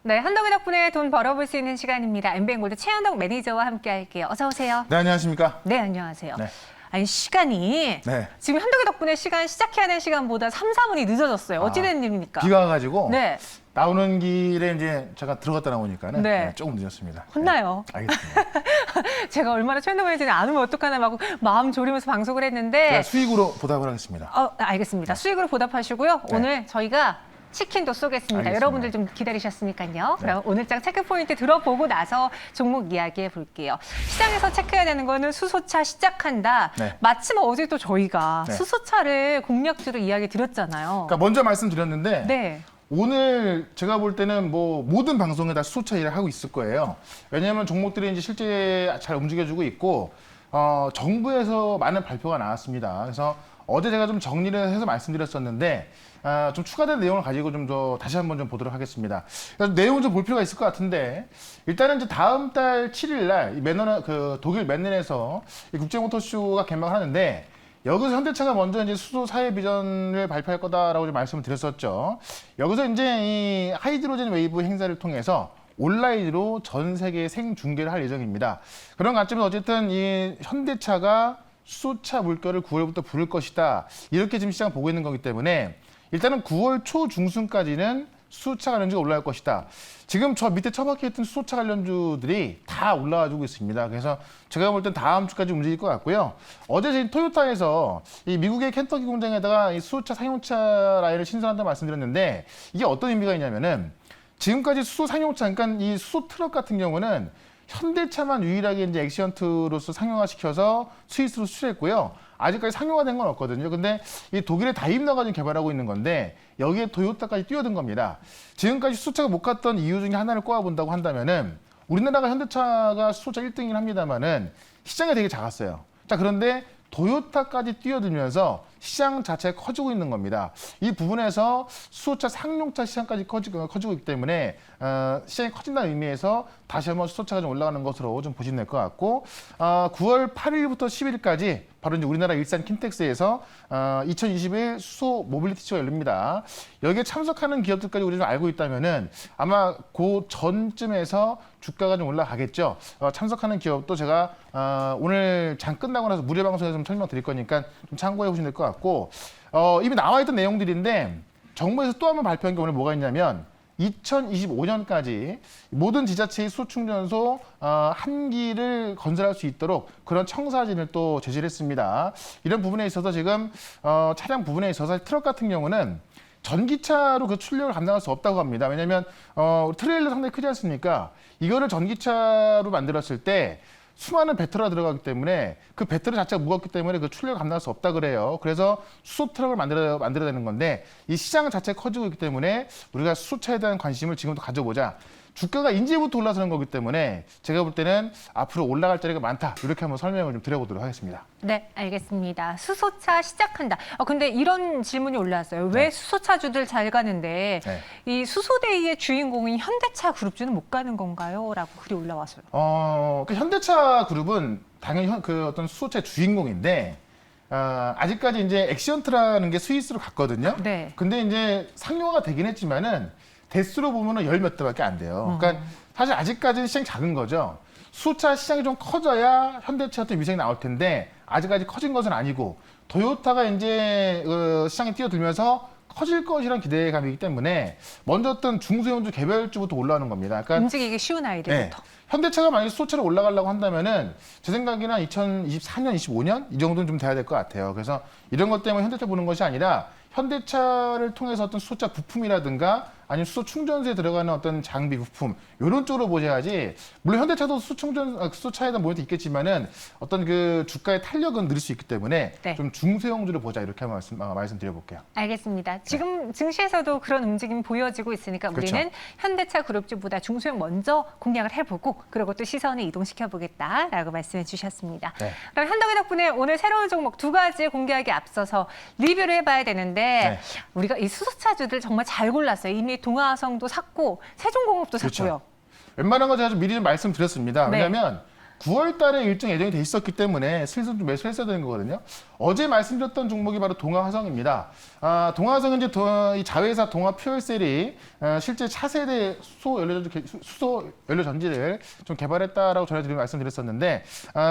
네, 현덕이 덕분에 돈 벌어볼 수 있는 시간입니다. MBN골드 최현덕 매니저와 함께 할게요. 어서 오세요. 네, 안녕하십니까? 네, 안녕하세요. 네. 아니, 시간이 네. 지금 현덕이 덕분에 시간 시작해야 하는 시간보다 3, 4분이 늦어졌어요. 어찌된 일입니까? 비가 와가지고 네. 나오는 길에 이제 제가 들어갔다 나오니까는 네. 조금 늦었습니다. 혼나요. 네, 알겠습니다. 제가 얼마나 최현덕 매니저는 안 오면 어떡하나 막 마음 졸이면서 방송을 했는데 제가 수익으로 보답을 하겠습니다. 알겠습니다. 수익으로 보답하시고요. 네. 오늘 저희가 치킨도 쏘겠습니다. 알겠습니다. 여러분들 좀 기다리셨으니까요. 네. 그럼 오늘장 체크포인트 들어보고 나서 종목 이야기해 볼게요. 시장에서 체크해야 되는 거는 수소차 시작한다. 네. 마침 어제 또 저희가 네. 수소차를 공략주로 이야기 드렸잖아요. 그러니까 먼저 말씀드렸는데 네. 오늘 제가 볼 때는 뭐 모든 방송에 다 수소차 일을 하고 있을 거예요. 왜냐하면 종목들이 이제 실제 잘 움직여주고 있고 정부에서 많은 발표가 나왔습니다. 그래서 어제 제가 좀 정리를 해서 말씀드렸었는데 좀 추가된 내용을 가지고 좀 더 다시 한번 좀 보도록 하겠습니다. 그래서 내용을 좀 볼 필요가 있을 것 같은데 일단은 이제 다음 달 7일 날 독일 맨넨에서 국제모터쇼가 개막을 하는데 여기서 현대차가 먼저 이제 수소 사회 비전을 발표할 거다라고 좀 말씀을 드렸었죠. 여기서 이제 이 하이드로젠 웨이브 행사를 통해서 온라인으로 전 세계 생중계를 할 예정입니다. 그런 관점에서 어쨌든 이 현대차가 수소차 물결을 9월부터 부를 것이다. 이렇게 지금 시장 보고 있는 거기 때문에 일단은 9월 초 중순까지는 수소차 관련주가 올라갈 것이다. 지금 저 밑에 처박혀 있던 수소차 관련주들이 다 올라와주고 있습니다. 그래서 제가 볼 땐 다음 주까지 움직일 것 같고요. 어제 저희 토요타에서 이 미국의 켄터키 공장에다가 이 수소차 상용차 라인을 신설한다고 말씀드렸는데 이게 어떤 의미가 있냐면은 지금까지 수소 상용차, 그러니까 이 수소 트럭 같은 경우는 현대차만 유일하게 이제 액시언트로서 상용화시켜서 스위스로 수출했고요. 아직까지 상용화된 건 없거든요. 근데 이 독일의 다임러가 지금 개발하고 있는 건데 여기에 토요타까지 뛰어든 겁니다. 지금까지 수소차가 못 갔던 이유 중에 하나를 꼽아본다고 한다면은 우리나라가 현대차가 수소차 1등이긴 합니다만은 시장이 되게 작았어요. 자, 그런데 토요타까지 뛰어들면서 시장 자체가 커지고 있는 겁니다. 이 부분에서 수소차 상용차 시장까지 커지고 있기 때문에 시장이 커진다는 의미에서 다시 한번 수소차가 좀 올라가는 것으로 좀 보시면 될 것 같고 9월 8일부터 10일까지 바로 이제 우리나라 일산 킨텍스에서 2021 수소 모빌리티 쇼가 열립니다. 여기에 참석하는 기업들까지 우리 좀 알고 있다면은 아마 그 전쯤에서 주가가 좀 올라가겠죠. 참석하는 기업도 제가 오늘 장 끝나고 나서 무료 방송에서 좀 설명드릴 거니까 좀 참고해 보시면 될 것 같고 이미 나와 있던 내용들인데 정부에서 또 한 번 발표한 게 오늘 뭐가 있냐면 2025년까지 모든 지자체의 수소충전소 한 기를 건설할 수 있도록 그런 청사진을 또 제시를 했습니다. 이런 부분에 있어서 지금 차량 부분에 있어서 트럭 같은 경우는 전기차로 그 출력을 감당할 수 없다고 합니다. 왜냐하면 트레일러 상당히 크지 않습니까? 이거를 전기차로 만들었을 때 수많은 배터리가 들어가기 때문에 그 배터리 자체가 무겁기 때문에 그 출력을 감당할 수 없다 그래요. 그래서 수소 트럭을 만들어야 되는 건데 이 시장 자체가 커지고 있기 때문에 우리가 수소차에 대한 관심을 지금부터 가져보자. 주가가 이제부터 올라서는 거기 때문에 제가 볼 때는 앞으로 올라갈 자리가 많다. 이렇게 한번 설명을 좀 드려보도록 하겠습니다. 네, 알겠습니다. 수소차 시작한다. 근데 이런 질문이 올라왔어요. 왜 네. 수소차주들 잘 가는데 네. 이 수소데이의 주인공인 현대차 그룹주는 못 가는 건가요? 라고 글이 올라왔어요. 그 현대차 그룹은 당연히 그 어떤 수소차의 주인공인데 아직까지 이제 액시언트라는 게 스위스로 갔거든요. 네. 근데 이제 상용화가 되긴 했지만은 대수로 보면은 열 몇 대밖에 안 돼요. 그러니까 사실 아직까지는 시장이 작은 거죠. 수소차 시장이 좀 커져야 현대차 같은 위상이 나올 텐데 아직까지 커진 것은 아니고 토요타가 이제 시장에 뛰어들면서 커질 것이라는 기대감이기 때문에 먼저 어떤 중소형주 개별주부터 올라오는 겁니다. 그러니까 움직이기 쉬운 아이들부터. 현대차가 만약에 수소차로 올라가려고 한다면은 제 생각에는 2024년, 25년 이 정도는 좀 돼야 될 것 같아요. 그래서 이런 것 때문에 현대차 보는 것이 아니라 현대차를 통해서 어떤 수소차 부품이라든가 아니면 수소 충전소에 들어가는 어떤 장비 부품 이런 쪽으로 보셔야지. 물론 현대차도 수소차에 대한 모멘트 있겠지만은 어떤 그 주가의 탄력은 늘 수 있기 때문에 네. 좀 중소형주로 보자 이렇게 한번 말씀드려볼게요. 알겠습니다. 지금 증시에서도 그런 움직임이 보여지고 있으니까 그렇죠. 우리는 현대차 그룹주보다 중소형 먼저 공략을 해보고 그리고 또 시선을 이동시켜보겠다라고 말씀해 주셨습니다. 네. 그럼 현덕이 덕분에 오늘 새로운 종목 두 가지 공개하기 앞서서 리뷰를 해봐야 되는데 네. 우리가 이 수소차주들 정말 잘 골랐어요. 이미 동아성도 샀고 세종공업도 그렇죠. 샀고요. 웬만한 거 제가 좀 미리 좀 말씀드렸습니다. 네. 왜냐하면 9월 달에 일정 예정이 돼 있었기 때문에 슬슬 좀 매수했어야 되는 거거든요. 어제 말씀드렸던 종목이 바로 동아화성입니다. 동아화성은 이제 이 자회사 동아퓨얼셀이 실제 차세대 수소 연료 전지를 좀 개발했다라고 전해드리고 말씀드렸었는데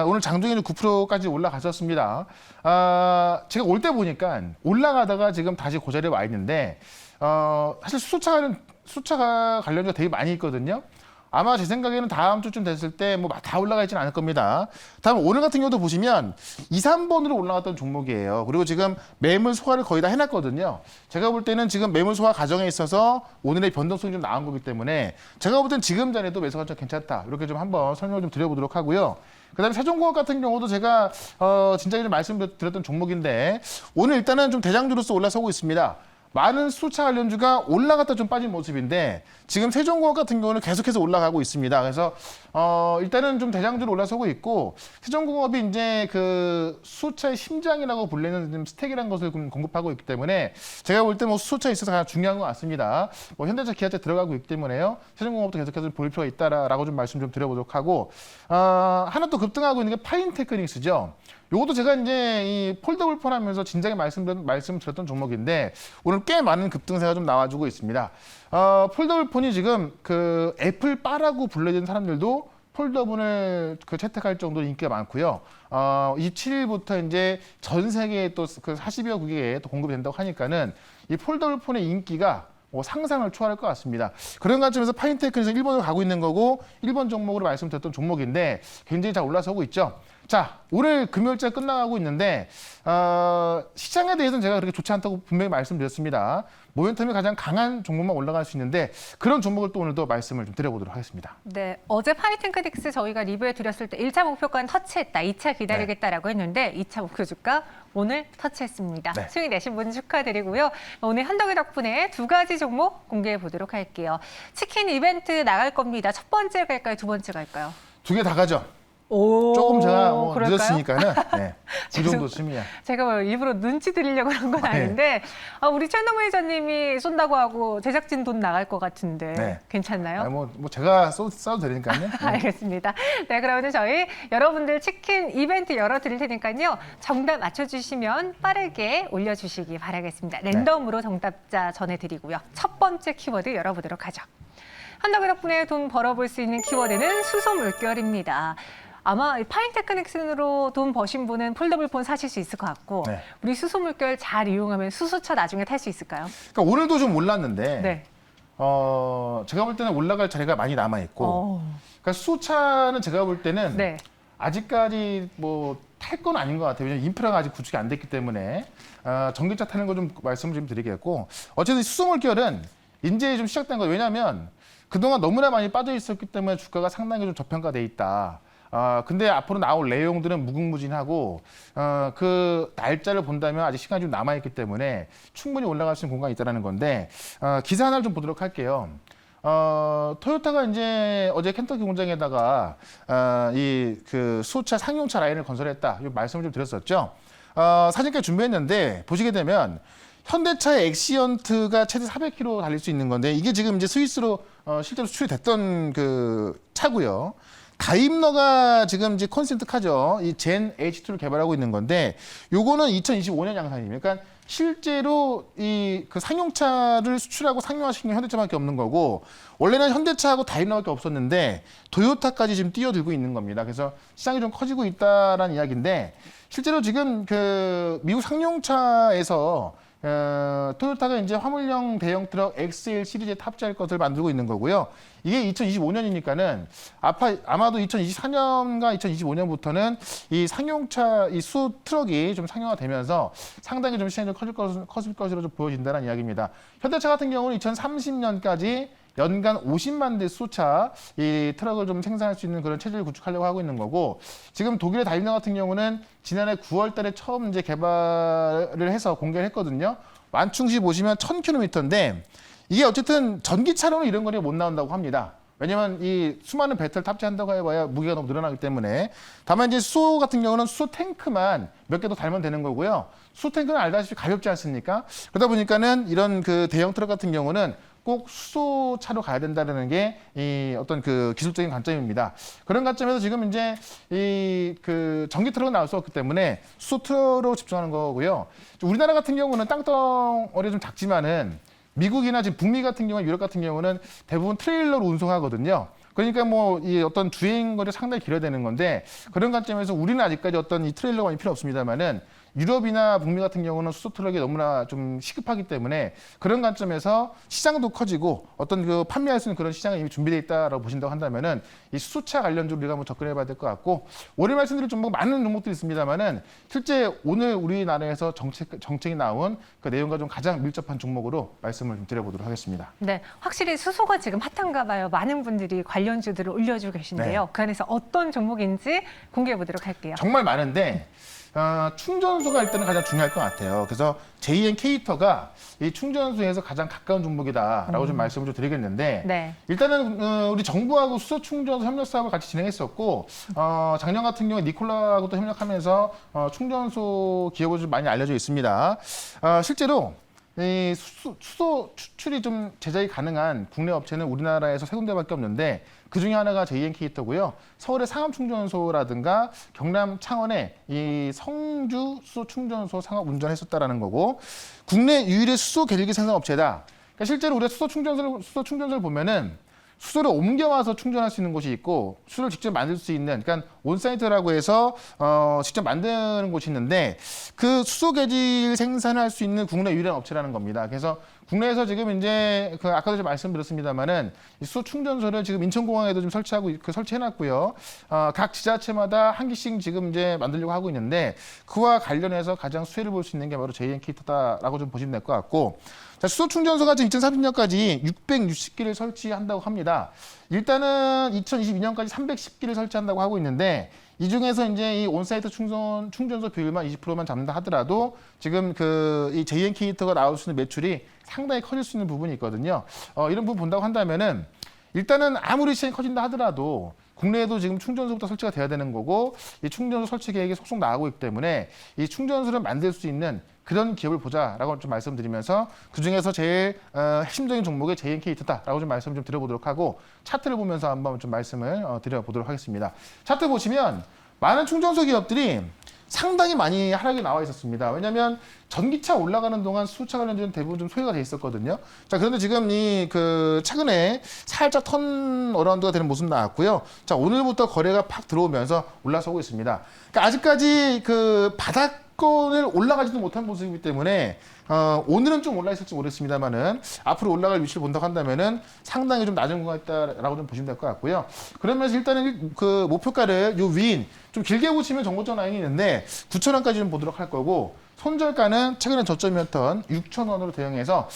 오늘 장중에는 9%까지 올라갔었습니다. 제가 올 때 보니까 올라가다가 지금 다시 그 자리에 와 있는데 사실 수소차 관련주가 되게 많이 있거든요. 아마 제 생각에는 다음 주쯤 됐을 때 뭐 다 올라가 있지는 않을 겁니다. 다음 오늘 같은 경우도 보시면 2, 3번으로 올라갔던 종목이에요. 그리고 지금 매물 소화를 거의 다 해놨거든요. 제가 볼 때는 지금 매물 소화 과정에 있어서 오늘의 변동성이 좀 나온 거기 때문에 제가 볼 땐 지금 자리에도 매수가 좀 괜찮다. 이렇게 좀 한번 설명을 좀 드려보도록 하고요. 그다음에 세종공업 같은 경우도 제가 진짜 좀 말씀드렸던 종목인데 오늘 일단은 좀 대장주로서 올라서고 있습니다. 많은 수소차 관련주가 올라갔다 좀 빠진 모습인데 지금 세종공업 같은 경우는 계속해서 올라가고 있습니다. 그래서 일단은 좀 대장주로 올라서고 있고 세종공업이 이제 그 수소차의 심장이라고 불리는 좀 스택이라는 것을 공급하고 있기 때문에 제가 볼 때 뭐 수소차에 있어서 가장 중요한 것 같습니다. 뭐 현대차, 기아차 들어가고 있기 때문에요. 세종공업도 계속해서 볼 필요가 있다라고 좀 말씀 좀 드려보도록 하고 하나 또 급등하고 있는 게 파인테크닉스죠. 요것도 제가 이제 이 폴더블 폰 하면서 진작에 말씀드렸던 종목인데 오늘 꽤 많은 급등세가 좀 나와주고 있습니다. 폴더블 폰이 지금 그 애플 바라고 불려지는 사람들도 폴더블을 채택할 정도로 인기가 많고요. 27일부터 이제 전 세계에 또 그 40여 국에 또 공급이 된다고 하니까는 이 폴더블 폰의 인기가 상상을 초월할 것 같습니다. 그런 관점에서 파인테크에서 1번으로 가고 있는 거고 1번 종목으로 말씀드렸던 종목인데 굉장히 잘 올라서고 있죠. 자, 오늘 금요일째 끝나가고 있는데 시장에 대해서는 제가 그렇게 좋지 않다고 분명히 말씀드렸습니다. 모멘텀이 가장 강한 종목만 올라갈 수 있는데 그런 종목을 또 오늘도 말씀을 좀 드려보도록 하겠습니다. 네, 어제 파이팅크닉스 저희가 리뷰해 드렸을 때 1차 목표가는 터치했다, 2차 기다리겠다라고 했는데 2차 목표 주가 오늘 터치했습니다. 네. 수익 내신 분 축하드리고요. 오늘 현덕이 덕분에 두 가지 종목 공개해 보도록 할게요. 치킨 이벤트 나갈 겁니다. 첫 번째 갈까요? 두 번째 갈까요? 두 개 다 가죠. 오, 조금 제가 그럴까요? 늦었으니까는 네, 그 정도쯤이야. 제가 뭐 일부러 눈치 드리려고 그런 건 아닌데 우리 최동우 회장님이 쏜다고 하고 제작진 돈 나갈 것 같은데 네. 괜찮나요? 뭐 제가 써도 되니까요. 네. 알겠습니다. 네, 그러면 저희 여러분들 치킨 이벤트 열어드릴 테니까요. 정답 맞춰주시면 빠르게 올려주시기 바라겠습니다. 랜덤으로 정답자 전해드리고요. 첫 번째 키워드 열어보도록 하죠. 한덕의 덕분에 돈 벌어볼 수 있는 키워드는 수소 물결입니다. 아마 파인테크닉스로 돈 버신 분은 폴더블 폰 사실 수 있을 것 같고 네. 우리 수소 물결 잘 이용하면 수소차 나중에 탈 수 있을까요? 그러니까 오늘도 좀 올랐는데 네. 제가 볼 때는 올라갈 자리가 많이 남아 있고 그러니까 수소차는 제가 볼 때는 네. 아직까지 뭐 탈 건 아닌 것 같아요. 왜냐면 인프라가 아직 구축이 안 됐기 때문에 전기차 타는 거 좀 말씀을 좀 드리겠고 어쨌든 수소 물결은 이제 좀 시작된 거예요. 왜냐하면 그동안 너무나 많이 빠져 있었기 때문에 주가가 상당히 좀 저평가돼 있다. 근데 앞으로 나올 내용들은 무궁무진하고 그 날짜를 본다면 아직 시간이 좀 남아있기 때문에 충분히 올라갈 수 있는 공간이 있다는 건데 기사 하나를 좀 보도록 할게요. 토요타가 이제 어제 켄터키 공장에다가 이 그 수소차 상용차 라인을 건설했다. 이 말씀을 좀 드렸었죠. 사진까지 준비했는데 보시게 되면 현대차의 엑시언트가 최대 400km 달릴 수 있는 건데 이게 지금 이제 스위스로 실제로 수출이 됐던 그 차고요. 다임러가 지금 이제 컨센트 카죠. 이 젠 H2를 개발하고 있는 건데 요거는 2025년 양산입니다. 그러니까 실제로 이 그 상용차를 수출하고 상용화시킨 게 현대차밖에 없는 거고 원래는 현대차하고 다임러밖에 없었는데 토요타까지 지금 뛰어들고 있는 겁니다. 그래서 시장이 좀 커지고 있다라는 이야기인데 실제로 지금 그 미국 상용차에서 토요타가 이제 화물용 대형 트럭 XL 시리즈에 탑재할 것을 만들고 있는 거고요. 이게 2025년이니까는 아마도 2024년과 2025년부터는 이 상용차, 이 수 트럭이 좀 상용화되면서 상당히 좀 시장이 좀 커질 것으로 좀 보여진다는 이야기입니다. 현대차 같은 경우는 2030년까지 연간 50만 대 수차 이 트럭을 좀 생산할 수 있는 그런 체제를 구축하려고 하고 있는 거고 지금 독일의 다임러 같은 경우는 지난해 9월 달에 처음 이제 개발을 해서 공개를 했거든요. 완충시 보시면 1000km인데 이게 어쨌든 전기차로는 이런 거리가 못 나온다고 합니다. 왜냐면 이 수많은 배터리를 탑재한다고 해봐야 무게가 너무 늘어나기 때문에 다만 이제 수소 같은 경우는 수소 탱크만 몇 개 더 달면 되는 거고요. 수소 탱크는 알다시피 가볍지 않습니까? 그러다 보니까는 이런 그 대형 트럭 같은 경우는 꼭 수소차로 가야 된다는 게 이 어떤 그 기술적인 관점입니다. 그런 관점에서 지금 이제 이 그 전기 트럭은 나올 수 없기 때문에 수소 트럭으로 집중하는 거고요. 우리나라 같은 경우는 땅덩어리 좀 작지만은 미국이나 지금 북미 같은 경우, 유럽 같은 경우는 대부분 트레일러로 운송하거든요. 그러니까 뭐 이 어떤 주행 거리 상당히 길어야 되는 건데 그런 관점에서 우리는 아직까지 어떤 이 트레일러가 많이 필요 없습니다만은 유럽이나 북미 같은 경우는 수소 트럭이 너무나 좀 시급하기 때문에 그런 관점에서 시장도 커지고 어떤 그 판매할 수 있는 그런 시장이 이미 준비되어 있다라고 보신다고 한다면은 이 수소차 관련주로 우리가 한번 접근해봐야 될 것 같고 오늘 말씀드릴 종목 많은 종목들이 있습니다만은 실제 오늘 우리나라에서 정책이 나온 그 내용과 좀 가장 밀접한 종목으로 말씀을 좀 드려보도록 하겠습니다. 네, 확실히 수소가 지금 핫한가 봐요. 많은 분들이 관련주들을 올려주고 계신데요. 네. 그 안에서 어떤 종목인지 공개해 보도록 할게요. 정말 많은데 충전소가 일단은 가장 중요할 것 같아요. 그래서 JN 케이터가 이 충전소에서 가장 가까운 종목이다라고 좀 말씀을 좀 드리겠는데 네. 일단은 우리 정부하고 수소 충전소 협력 사업을 같이 진행했었고 작년 같은 경우에 니콜라하고도 협력하면서 충전소 기업으로 좀 많이 알려져 있습니다. 실제로 이 수소 추출이 좀 제작이 가능한 국내 업체는 우리나라에서 세 군데밖에 없는데 그 중에 하나가 JN 케이터고요. 서울의 상암충전소라든가 경남 창원의 이 성주 수소 충전소 상업 운전했었다라는 거고 국내 유일의 수소 계량기 생산 업체다. 그러니까 실제로 우리가 수소 충전소를 보면은 수소를 옮겨와서 충전할 수 있는 곳이 있고 수소를 직접 만들 수 있는 그러니까 온사이트라고 해서 직접 만드는 곳이 있는데 그 수소 계질 생산할 수 있는 국내 유일한 업체라는 겁니다. 그래서 국내에서 지금 이제 그 아까도 좀 말씀드렸습니다만은 이 수소 충전소를 지금 인천공항에도 좀 설치해놨고요. 각 지자체마다 한 개씩 지금 이제 만들려고 하고 있는데 그와 관련해서 가장 수혜를 볼 수 있는 게 바로 JN 케이터다라고 좀 보시면 될 것 같고. 자, 수소 충전소가 지금 2030년까지 660기를 설치한다고 합니다. 일단은 2022년까지 310기를 설치한다고 하고 있는데 이 중에서 이제 이 온사이트 충전소 비율만 20%만 잡는다 하더라도 지금 이 JN 케이터가 나올 수 있는 매출이 상당히 커질 수 있는 부분이 있거든요. 이런 부분 본다고 한다면은 일단은 아무리 시장이 커진다 하더라도 국내에도 지금 충전소부터 설치가 돼야 되는 거고 이 충전소 설치 계획이 속속 나가고 있기 때문에 이 충전소를 만들 수 있는 그런 기업을 보자라고 좀 말씀드리면서 그중에서 제일 핵심적인 종목이 JN 케이터다라고 좀 말씀을 좀 드려보도록 하고 차트를 보면서 한번 좀 말씀을 드려보도록 하겠습니다. 차트 보시면 많은 충전소 기업들이 상당히 많이 하락이 나와 있었습니다. 왜냐하면 전기차 올라가는 동안 수소차 관련주는 대부분 좀 소외가 돼 있었거든요. 자, 그런데 지금 최근에 살짝 턴 어라운드가 되는 모습 나왔고요. 자, 오늘부터 거래가 팍 들어오면서 올라서고 있습니다. 그러니까 아직까지 바닥권을 올라가지도 못한 모습이기 때문에 오늘은 좀 올라 있을지 모르겠습니다만은 앞으로 올라갈 위치를 본다고 한다면은 상당히 좀 낮은 구간이다라고 좀 보시면 될 것 같고요. 그러면서 일단은 그 목표가를 요 위인 좀 길게 보시면 정고점 라인이 있는데 9,000원까지 좀 보도록 할 거고 손절가는 최근에 저점이었던 6,000원으로 대응해서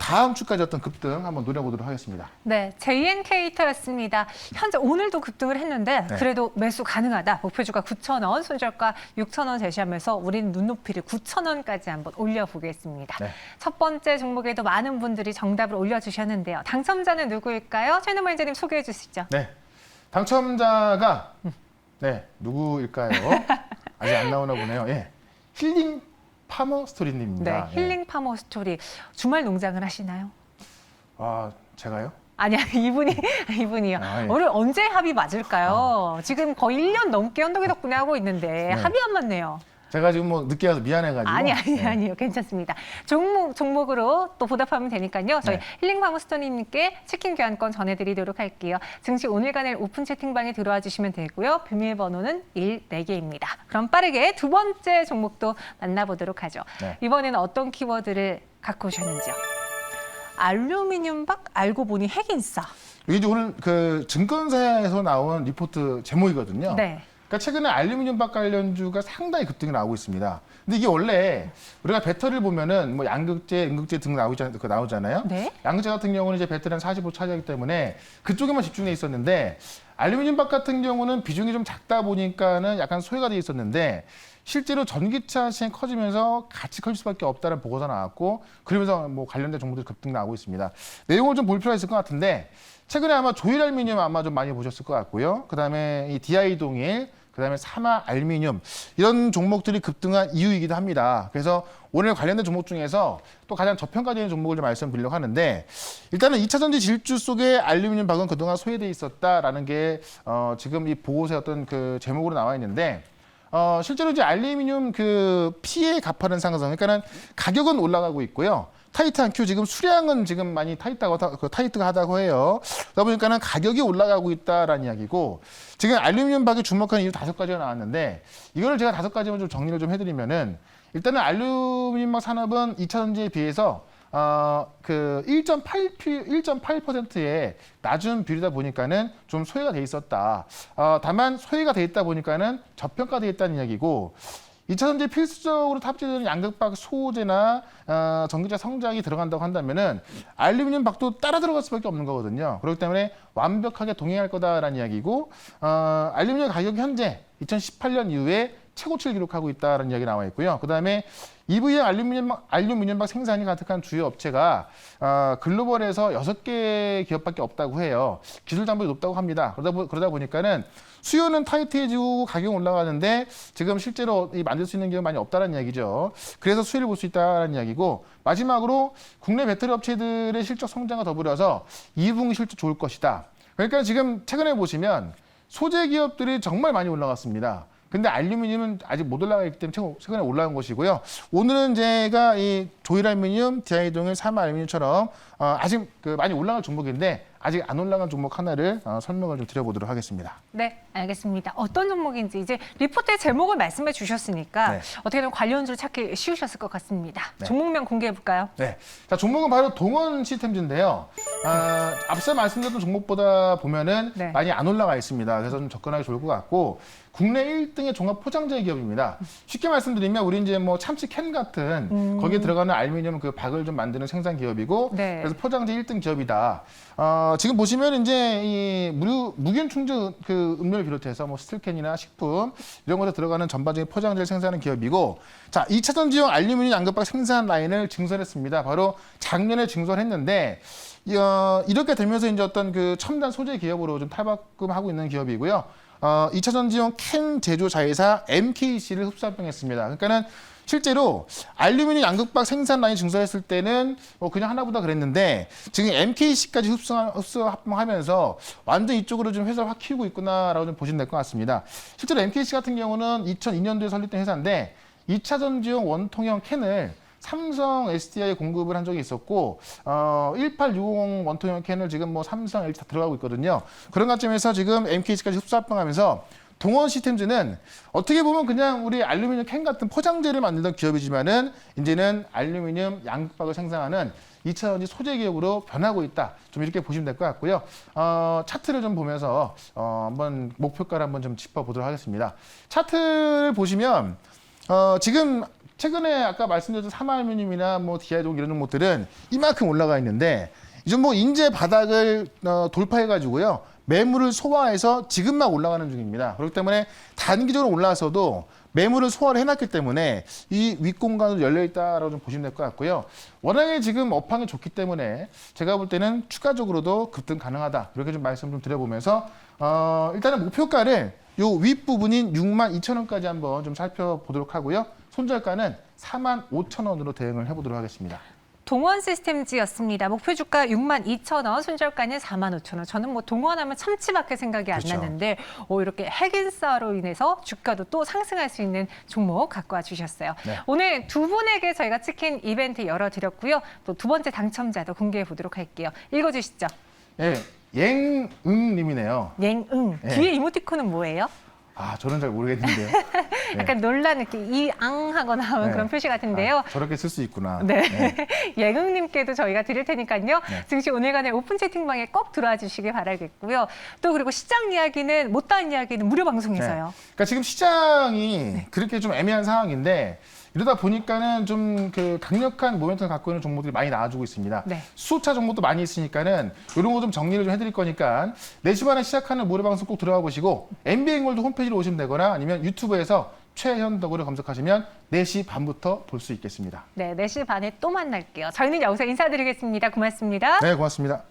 다음 주까지 어떤 급등 한번 노려보도록 하겠습니다. 네, JN 케이터였습니다. 현재 오늘도 급등을 했는데 네. 그래도 매수 가능하다. 목표주가 9,000원, 손절가 6,000원 제시하면서 우리는 눈높이를 9,000원까지 한번 올려보겠습니다. 네. 첫 번째 종목에도 많은 분들이 정답을 올려주셨는데요. 당첨자는 누구일까요? 최은우 매니저님 소개해 주시죠. 네, 당첨자가 네 누구일까요? 아직 안 나오나 보네요. 예, 힐링 파머 스토리님입니다. 네, 힐링 파머 스토리. 주말 농장을 하시나요? 제가요? 아니, 이분이요. 예. 오늘 언제 합이 맞을까요? 지금 거의 1년 넘게 현덕이 덕분에 하고 있는데 네. 합이 안 맞네요. 제가 지금 뭐 늦게 와서 미안해가지고. 아니요. 괜찮습니다. 종목으로 또 보답하면 되니까요. 저희 네. 힐링 파머스토님께 치킨 교환권 전해드리도록 할게요. 증시 오늘간의 오픈 채팅방에 들어와 주시면 되고요. 비밀번호는 14개입니다. 그럼 빠르게 두 번째 종목도 만나보도록 하죠. 네. 이번에는 어떤 키워드를 갖고 오셨는지요? 알루미늄 박 알고 보니 핵인싸. 이게 이제 오늘 그 증권사에서 나온 리포트 제목이거든요. 네. 그러니까 최근에 알루미늄 박 관련주가 상당히 급등이 나오고 있습니다. 근데 이게 원래 우리가 배터리를 보면은 뭐 양극재, 음극재 등 나오잖아요. 네. 양극재 같은 경우는 이제 배터리는 45% 차지하기 때문에 그쪽에만 집중돼 있었는데 알루미늄 박 같은 경우는 비중이 좀 작다 보니까는 약간 소외가 돼 있었는데 실제로 전기차 시장이 커지면서 같이 커질 수밖에 없다는 보고서 나왔고 그러면서 뭐 관련된 정보들이 급등 나오고 있습니다. 내용을 좀 볼 필요가 있을 것 같은데 최근에 아마 조일알루미늄 아마 좀 많이 보셨을 것 같고요. 그다음에 이 DI 동일 그다음에 사마 알루미늄 이런 종목들이 급등한 이유이기도 합니다. 그래서 오늘 관련된 종목 중에서 또 가장 저평가되는 종목을 좀 말씀드리려고 하는데 일단은 2차 전지 질주 속에 알루미늄 박은 그동안 소외돼 있었다라는 게 지금 이 보고서의 어떤 그 제목으로 나와 있는데 실제로 이제 알루미늄 그 피해 가파른 상승, 그러니까는 가격은 올라가고 있고요. 타이트한 큐 지금 수량은 지금 많이 타이트가 하다고 해요. 그러다 보니까는 가격이 올라가고 있다라는 이야기고 지금 알루미늄 박에 주목하는 이유 5가지가 나왔는데 이거를 제가 5가지만 좀 정리를 좀 해드리면은 일단은 알루미늄 박 산업은 2차 전지에 비해서 그 1.8%의 낮은 비율이다 보니까는 좀 소외가 돼 있었다. 다만 소외가 돼 있다 보니까는 저평가돼 있다는 이야기고 2차 전지에 필수적으로 탑재되는 양극박 소재나 전기차 성장이 들어간다고 한다면은 알루미늄 박도 따라 들어갈 수밖에 없는 거거든요. 그렇기 때문에 완벽하게 동행할 거다라는 이야기고 알루미늄 가격이 현재 2018년 이후에 최고치를 기록하고 있다는 이야기 나와 있고요. 그다음에 EV형 알루미늄 박 생산이 가득한 주요 업체가 글로벌에서 6개 기업밖에 없다고 해요. 기술 장벽이 높다고 합니다. 그러다 보니까는 수요는 타이트해지고 가격이 올라가는데 지금 실제로 만들 수 있는 기업이 많이 없다는 이야기죠. 그래서 수혜를 볼 수 있다는 이야기고 마지막으로 국내 배터리 업체들의 실적 성장과 더불어서 2분기 실적 좋을 것이다. 그러니까 지금 최근에 보시면 소재 기업들이 정말 많이 올라갔습니다. 근데 알루미늄은 아직 못 올라가기 때문에 최근에 올라온 것이고요. 오늘은 제가 이 조일알루미늄, 디아이동일, 사마알루미늄처럼 아직 많이 올라갈 종목인데 아직 안 올라간 종목 하나를 설명을 좀 드려보도록 하겠습니다. 네, 알겠습니다. 어떤 종목인지 이제 리포트의 제목을 말씀해 주셨으니까 네. 어떻게든 관련주를 찾기 쉬우셨을 것 같습니다. 네. 종목명 공개해 볼까요? 네, 자 종목은 바로 동원 시스템즈인데요. 앞서 말씀드렸던 종목보다 보면은 네. 많이 안 올라가 있습니다. 그래서 좀 접근하기 좋을 것 같고 국내 1등의 종합 포장재 기업입니다. 쉽게 말씀드리면 우리 이제 뭐 참치 캔 같은 거기에 들어가는 알루미늄 그 박을 좀 만드는 생산 기업이고 네. 그래서 포장재 1등 기업이다. 지금 보시면 이제 이 무균 충전 그 음료를 비롯해서 뭐 스틸캔이나 식품 이런 것에 들어가는 전반적인 포장재를 생산하는 기업이고 자 2차 전지용 알루미늄 양극박 생산 라인을 증설했습니다. 바로 작년에 증설했는데 이렇게 되면서 이제 어떤 그 첨단 소재 기업으로 좀 탈바꿈하고 있는 기업이고요. 2차 전지용 캔 제조 자회사 MKC를 흡수합병했습니다. 그러니까는 실제로 알루미늄 양극박 생산 라인 증설했을 때는 그냥 하나보다 그랬는데 지금 MKC까지 흡수 합병하면서 완전 이쪽으로 좀 회사를 확 키우고 있구나라고 좀 보시면 될 것 같습니다. 실제로 MKC 같은 경우는 2002년도에 설립된 회사인데 2차 전지용 원통형 캔을 삼성 SDI에 공급을 한 적이 있었고 1860 원통형 캔을 지금 뭐 삼성, LG 다 들어가고 있거든요. 그런 관점에서 지금 MKC까지 흡수합병하면서 동원 시스템즈는 어떻게 보면 그냥 우리 알루미늄 캔 같은 포장재를 만들던 기업이지만은 이제는 알루미늄 양극박을 생산하는 2차 전지 소재 기업으로 변하고 있다. 좀 이렇게 보시면 될 것 같고요. 차트를 좀 보면서 한번 목표가를 한번 좀 짚어보도록 하겠습니다. 차트를 보시면 지금 최근에 아까 말씀드렸던 사마알루미늄이나 뭐 디아이동 이런 종목들은 이만큼 올라가 있는데 이제 뭐 인제 바닥을 돌파해가지고요. 매물을 소화해서 지금 막 올라가는 중입니다. 그렇기 때문에 단기적으로 올라와서도 매물을 소화를 해놨기 때문에 이 윗공간으로 열려있다라고 좀 보시면 될 것 같고요. 워낙에 지금 업황이 좋기 때문에 제가 볼 때는 추가적으로도 급등 가능하다. 이렇게 좀 말씀 좀 드려보면서 일단은 목표가를 요 윗부분인 62,000원까지 한번 좀 살펴보도록 하고요. 손절가는 45,000원으로 대응을 해보도록 하겠습니다. 동원 시스템즈였습니다. 목표 주가 62,000원, 손절가는 45,000원. 저는 뭐 동원하면 참치밖에 생각이 안 그렇죠. 나는데 이렇게 핵인싸로 인해서 주가도 또 상승할 수 있는 종목 갖고 와 주셨어요. 네. 오늘 두 분에게 저희가 치킨 이벤트 열어드렸고요. 또 두 번째 당첨자도 공개해 보도록 할게요. 읽어주시죠. 예, 앵응님이네요. 옌응. 네. 뒤에 이모티콘은 뭐예요? 저는 잘 모르겠는데요. 네. 약간 놀란 느낌, 이앙하거나 하는 네. 그런 표시 같은데요. 저렇게 쓸 수 있구나. 네. 예금님께도 저희가 드릴 테니까요. 네. 증시 오늘간의 오픈 채팅방에 꼭 들어와 주시길 바라겠고요. 또 그리고 시장 이야기는 못다한 이야기는 무료 방송에서요. 그러니까 지금 시장이 그렇게 좀 애매한 상황인데 이러다 보니까는 좀 그 강력한 모멘텀을 갖고 있는 종목들이 많이 나와주고 있습니다. 네. 수소차 종목도 많이 있으니까는 이런 거 좀 정리를 좀 해드릴 거니까 4시 반에 시작하는 무료 방송 꼭 들어가 보시고 MBN골드 홈페이지로 오시면 되거나 아니면 유튜브에서 최현덕으로 검색하시면 4시 반부터 볼 수 있겠습니다. 네, 4시 반에 또 만날게요. 저희는 여기서 인사드리겠습니다. 고맙습니다. 네, 고맙습니다.